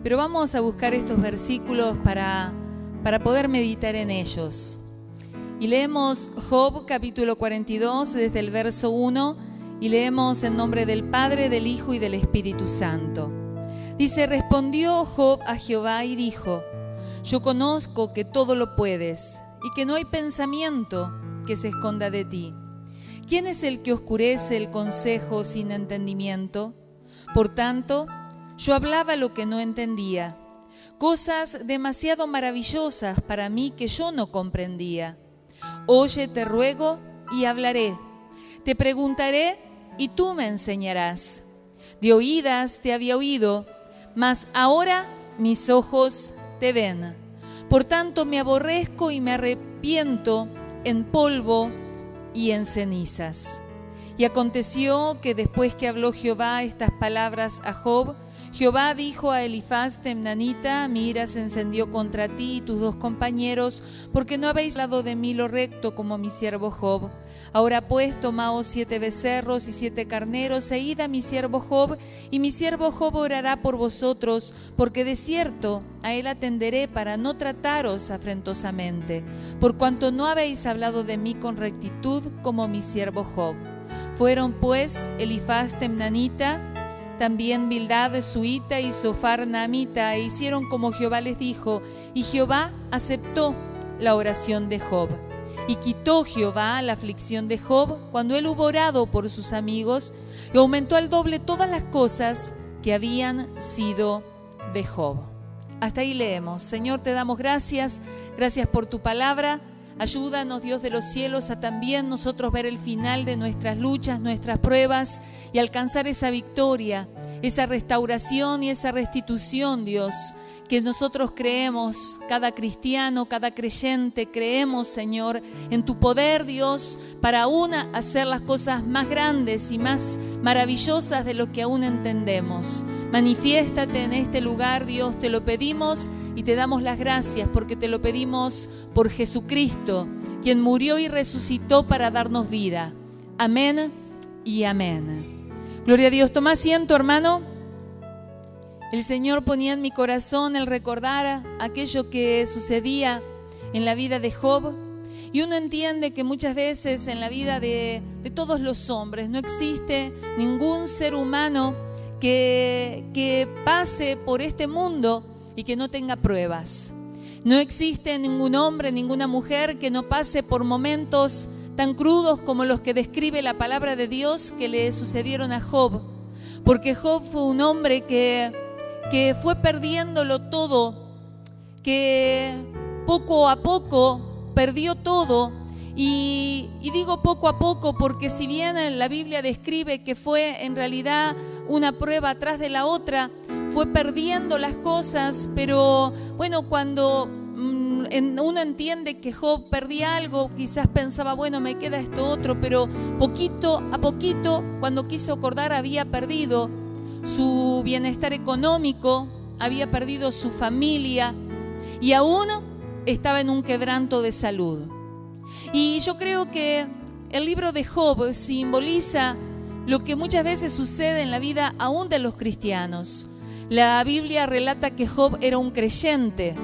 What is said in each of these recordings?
pero vamos a buscar estos versículos para poder meditar en ellos. Y leemos Job capítulo 42 desde el verso 1 y leemos en nombre del Padre, del Hijo y del Espíritu Santo. Dice: respondió Job a Jehová y dijo: yo conozco que todo lo puedes y que no hay pensamiento que se esconda de ti. ¿Quién es el que oscurece el consejo sin entendimiento? Por tanto, yo hablaba lo que no entendía, cosas demasiado maravillosas para mí que yo no comprendía. Oye, te ruego, y hablaré. Te preguntaré, y tú me enseñarás. De oídas te había oído, mas ahora mis ojos te ven. Por tanto me aborrezco y me arrepiento en polvo y en cenizas. Y aconteció que después que habló Jehová estas palabras a Job, Jehová dijo a Elifaz Temnanita: mi ira se encendió contra ti y tus dos compañeros, porque no habéis hablado de mí lo recto como mi siervo Job. Ahora pues tomaos 7 becerros y 7 carneros e id a mi siervo Job, y mi siervo Job orará por vosotros, porque de cierto a él atenderé para no trataros afrentosamente, por cuanto no habéis hablado de mí con rectitud como mi siervo Job. Fueron pues Elifaz Temnanita, también Bildad Suita y Sofar Naamita, e hicieron como Jehová les dijo, y Jehová aceptó la oración de Job. Y quitó Jehová la aflicción de Job cuando él hubo orado por sus amigos, y aumentó al doble todas las cosas que habían sido de Job. Hasta ahí leemos. Señor, te damos gracias por tu palabra. Ayúdanos, Dios de los cielos, a también nosotros ver el final de nuestras luchas, nuestras pruebas, y alcanzar esa victoria, esa restauración y esa restitución, Dios, que nosotros creemos, cada cristiano, cada creyente, creemos, Señor, en tu poder, Dios, para aún hacer las cosas más grandes y más maravillosas de lo que aún entendemos. Manifiéstate en este lugar, Dios, te lo pedimos y te damos las gracias porque te lo pedimos por Jesucristo, quien murió y resucitó para darnos vida. Amén y amén. Gloria a Dios. Toma asiento, hermano. El Señor ponía en mi corazón el recordar aquello que sucedía en la vida de Job. Y uno entiende que muchas veces en la vida de todos los hombres no existe ningún ser humano que pase por este mundo y que no tenga pruebas. No existe ningún hombre, ninguna mujer que no pase por momentos tan crudos como los que describe la palabra de Dios que le sucedieron a Job. Porque Job fue un hombre que fue perdiéndolo todo, que poco a poco perdió todo. Y digo poco a poco porque si bien la Biblia describe que fue en realidad una prueba atrás de la otra, fue perdiendo las cosas, pero bueno, cuando uno entiende que Job perdía algo, quizás pensaba, bueno, me queda esto otro, pero poquito a poquito, cuando quiso acordar, había perdido su bienestar económico, había perdido su familia y aún estaba en un quebranto de salud. Y yo creo que el libro de Job simboliza lo que muchas veces sucede en la vida aún de los cristianos. La Biblia relata que Job era un creyente,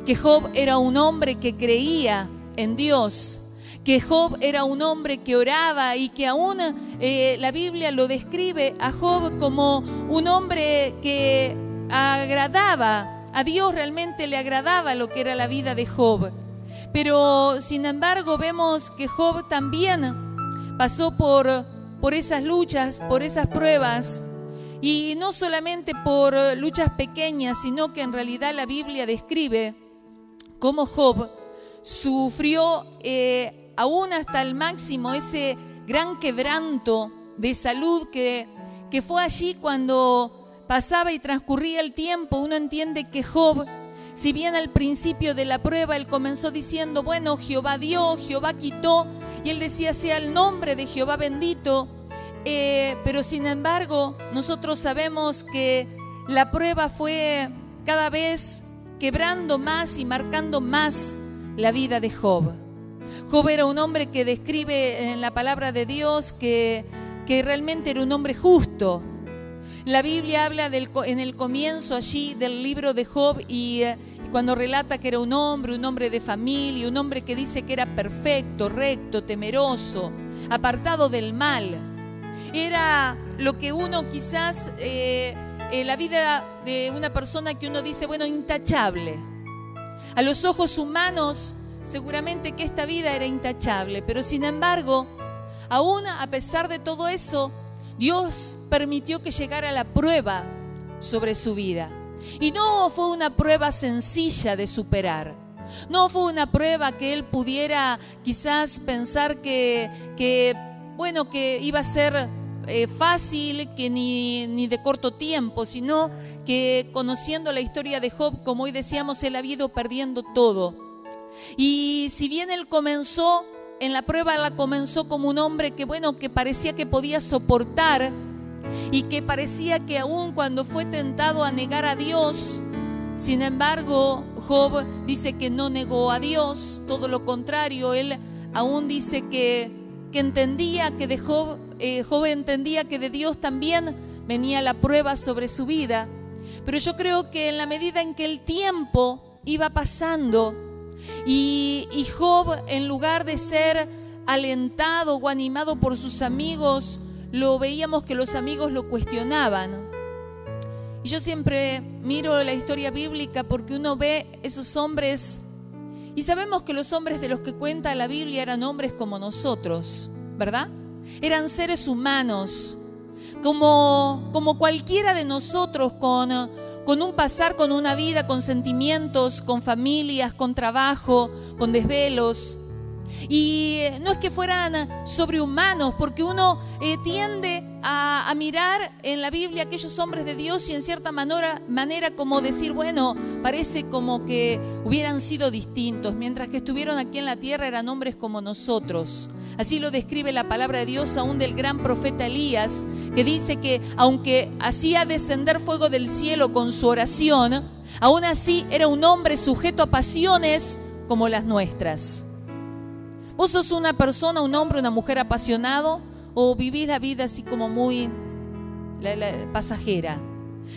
que Job era un hombre que creía en Dios, que Job era un hombre que oraba y que aún la Biblia lo describe a Job como un hombre que agradaba a Dios, realmente le agradaba lo que era la vida de Job. Pero sin embargo vemos que Job también pasó por esas luchas, por esas pruebas, y no solamente por luchas pequeñas, sino que en realidad la Biblia describe cómo Job sufrió aún hasta el máximo ese gran quebranto de salud que fue allí cuando pasaba y transcurría el tiempo. Uno entiende que Job, si bien al principio de la prueba él comenzó diciendo, bueno, Jehová dio, Jehová quitó, y él decía, sea el nombre de Jehová bendito, pero sin embargo nosotros sabemos que la prueba fue cada vez quebrando más y marcando más la vida de Job. Job era un hombre que describe en la palabra de Dios que realmente era un hombre justo, La Biblia habla en el comienzo allí del libro de Job y cuando relata que era un hombre de familia, un hombre que dice que era perfecto, recto, temeroso, apartado del mal. Era lo que uno quizás, la vida de una persona que uno dice, bueno, intachable. A los ojos humanos, seguramente que esta vida era intachable, pero sin embargo, aún a pesar de todo eso, Dios permitió que llegara la prueba sobre su vida. Y no fue una prueba sencilla de superar. No fue una prueba que él pudiera quizás pensar que iba a ser fácil, que ni de corto tiempo, sino que conociendo la historia de Job, como hoy decíamos, él había ido perdiendo todo. Y si bien él comenzó en la prueba, la comenzó como un hombre que parecía que podía soportar y que parecía que aún cuando fue tentado a negar a Dios, sin embargo, Job dice que no negó a Dios, todo lo contrario, él aún dice que entendía que de Job entendía que de Dios también venía la prueba sobre su vida. Pero yo creo que en la medida en que el tiempo iba pasando, y Job, en lugar de ser alentado o animado por sus amigos, lo veíamos que los amigos lo cuestionaban. Y yo siempre miro la historia bíblica porque uno ve esos hombres y sabemos que los hombres de los que cuenta la Biblia eran hombres como nosotros, ¿verdad? Eran seres humanos, como cualquiera de nosotros, con un pasar, con una vida, con sentimientos, con familias, con trabajo, con desvelos. Y no es que fueran sobrehumanos, porque uno tiende a mirar en la Biblia a aquellos hombres de Dios y en cierta manera como decir, bueno, parece como que hubieran sido distintos, mientras que estuvieron aquí en la tierra eran hombres como nosotros. Así lo describe la palabra de Dios aún del gran profeta Elías, que dice que aunque hacía descender fuego del cielo con su oración, aún así era un hombre sujeto a pasiones como las nuestras. ¿Vos sos una persona, un hombre, una mujer apasionado o vivís la vida así como muy pasajera?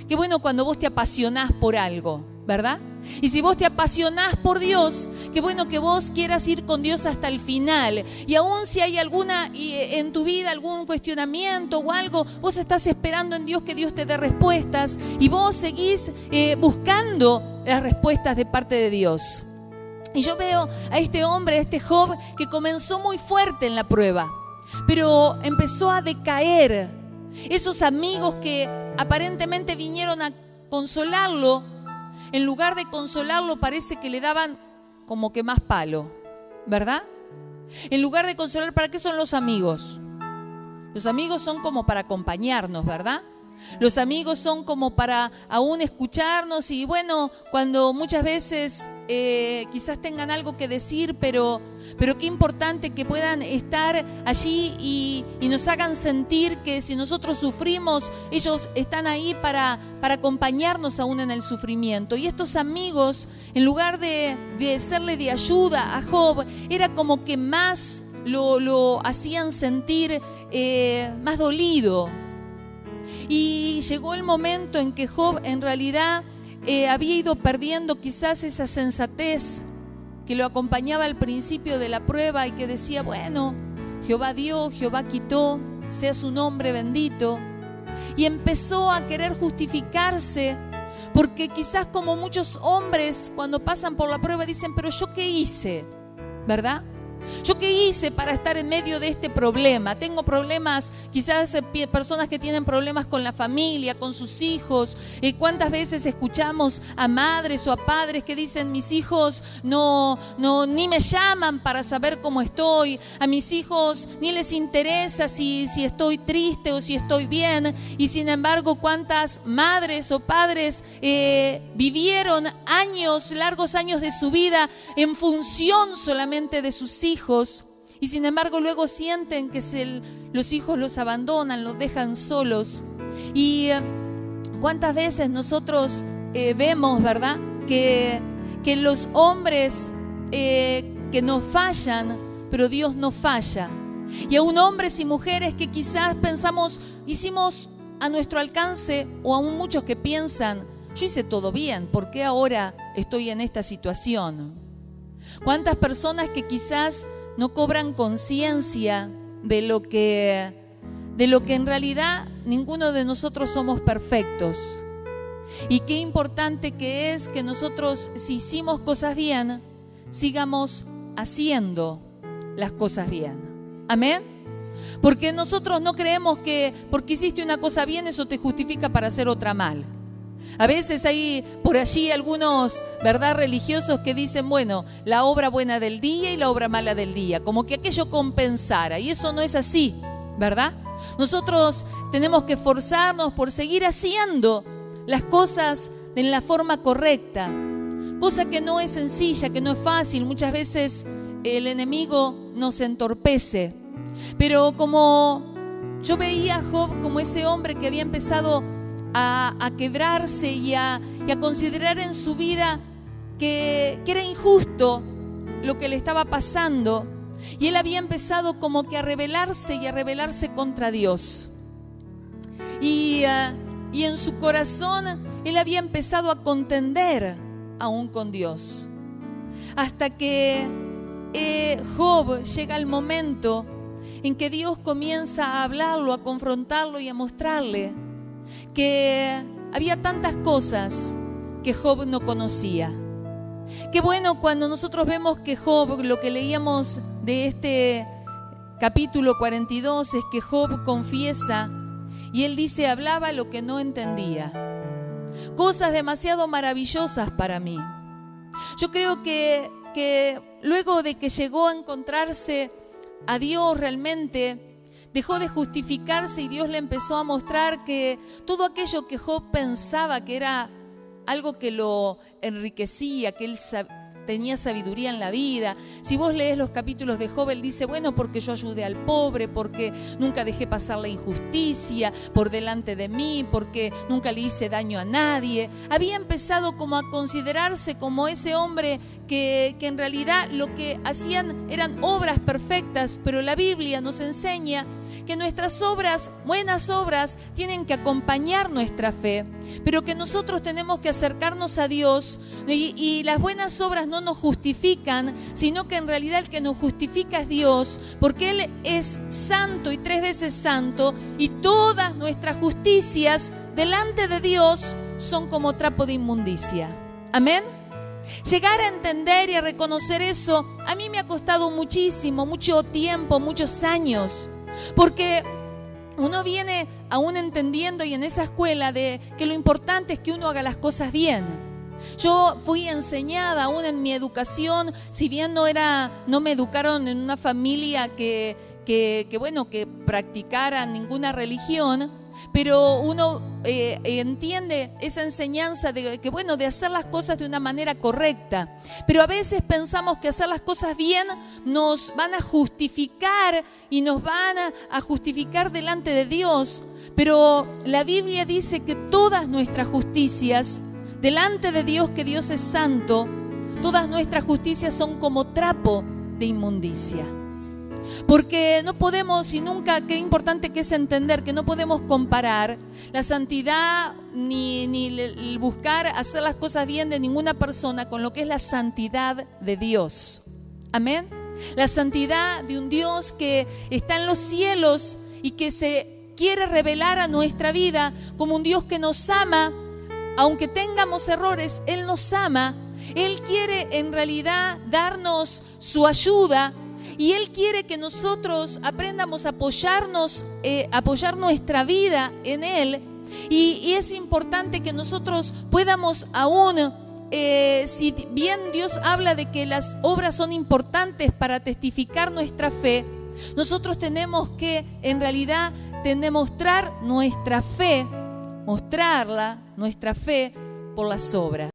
Qué bueno cuando vos te apasionás por algo, ¿verdad? Y si vos te apasionás por Dios, qué bueno que vos quieras ir con Dios hasta el final. Y aún si hay en tu vida algún cuestionamiento o algo, vos estás esperando en Dios que Dios te dé respuestas y vos seguís buscando las respuestas de parte de Dios. Y yo veo a este hombre, a este Job, que comenzó muy fuerte en la prueba, pero empezó a decaer. Esos amigos que aparentemente vinieron a consolarlo, en lugar de consolarlo, parece que le daban como que más palo, ¿verdad? En lugar de consolar, ¿para qué son los amigos? Los amigos son como para acompañarnos, ¿verdad? Los amigos son como para aún escucharnos y bueno, cuando muchas veces quizás tengan algo que decir, pero qué importante que puedan estar allí y nos hagan sentir que si nosotros sufrimos, ellos están ahí para acompañarnos aún en el sufrimiento. Y estos amigos, en lugar de serle de ayuda a Job, era como que más lo hacían sentir más dolido. Y llegó el momento en que Job en realidad había ido perdiendo quizás esa sensatez que lo acompañaba al principio de la prueba y que decía, bueno, Jehová dio, Jehová quitó, sea su nombre bendito. Y empezó a querer justificarse porque quizás como muchos hombres cuando pasan por la prueba dicen, pero ¿yo qué hice? ¿Verdad? ¿Yo qué hice para estar en medio de este problema? Tengo problemas, quizás personas que tienen problemas con la familia, con sus hijos. ¿Cuántas veces escuchamos a madres o a padres que dicen, mis hijos ni me llaman para saber cómo estoy? A mis hijos ni les interesa si estoy triste o si estoy bien. Y sin embargo, ¿cuántas madres o padres vivieron largos años de su vida en función solamente de sus hijos? Y sin embargo luego sienten que los hijos los abandonan, los dejan solos. Y cuántas veces nosotros vemos, ¿verdad? Que los hombres que nos fallan, pero Dios no falla. Y aún hombres y mujeres que quizás pensamos, hicimos a nuestro alcance, o aún muchos que piensan, yo hice todo bien, ¿por qué ahora estoy en esta situación? ¿Cuántas personas que quizás no cobran conciencia de lo que en realidad ninguno de nosotros somos perfectos? Y qué importante que es que nosotros, si hicimos cosas bien, sigamos haciendo las cosas bien. ¿Amén? Porque nosotros no creemos que porque hiciste una cosa bien eso te justifica para hacer otra mal. A veces hay por allí algunos, ¿verdad?, religiosos que dicen, bueno, la obra buena del día y la obra mala del día, como que aquello compensara, y eso no es así, ¿verdad? Nosotros tenemos que esforzarnos por seguir haciendo las cosas en la forma correcta, cosa que no es sencilla, que no es fácil. Muchas veces el enemigo nos entorpece, pero como yo veía a Job como ese hombre que había empezado a quebrarse y a considerar en su vida que era injusto lo que le estaba pasando, y él había empezado como que a rebelarse contra Dios, y en su corazón él había empezado a contender aún con Dios, hasta que Job llega al momento en que Dios comienza a hablarlo, a confrontarlo y a mostrarle que había tantas cosas que Job no conocía. Qué bueno cuando nosotros vemos que Job, lo que leíamos de este capítulo 42, es que Job confiesa y él dice, hablaba lo que no entendía. Cosas demasiado maravillosas para mí. Yo creo que luego de que llegó a encontrarse a Dios realmente, dejó de justificarse y Dios le empezó a mostrar que todo aquello que Job pensaba que era algo que lo enriquecía, que él tenía sabiduría en la vida. Si vos lees los capítulos de Job, él dice, bueno, porque yo ayudé al pobre, porque nunca dejé pasar la injusticia por delante de mí, porque nunca le hice daño a nadie. Había empezado como a considerarse como ese hombre que en realidad lo que hacían eran obras perfectas, pero la Biblia nos enseña que nuestras obras, buenas obras, tienen que acompañar nuestra fe, pero que nosotros tenemos que acercarnos a Dios, y las buenas obras no nos justifican, sino que en realidad el que nos justifica es Dios, porque Él es santo y 3 veces santo, y todas nuestras justicias delante de Dios son como trapo de inmundicia. Amén. Llegar a entender y a reconocer eso, a mí me ha costado muchísimo, mucho tiempo, muchos años. Porque uno viene aún entendiendo y en esa escuela de que lo importante es que uno haga las cosas bien. Yo fui enseñada aún en mi educación, si bien no me educaron en una familia que practicara ninguna religión, pero uno entiende esa enseñanza de hacer las cosas de una manera correcta. Pero a veces pensamos que hacer las cosas bien nos van a justificar y nos van a justificar delante de Dios. Pero la Biblia dice que todas nuestras justicias delante de Dios, que Dios es santo, todas nuestras justicias son como trapo de inmundicia. Porque no podemos, y nunca, qué importante que es entender que no podemos comparar la santidad ni el buscar hacer las cosas bien de ninguna persona con lo que es la santidad de Dios. Amén. La santidad de un Dios que está en los cielos y que se quiere revelar a nuestra vida como un Dios que nos ama. Aunque tengamos errores, Él nos ama. Él quiere en realidad darnos su ayuda. Y Él quiere que nosotros aprendamos a apoyar nuestra vida en Él. Y es importante que nosotros podamos aún, si bien Dios habla de que las obras son importantes para testificar nuestra fe, nosotros tenemos que en realidad demostrar nuestra fe, mostrarla, nuestra fe por las obras.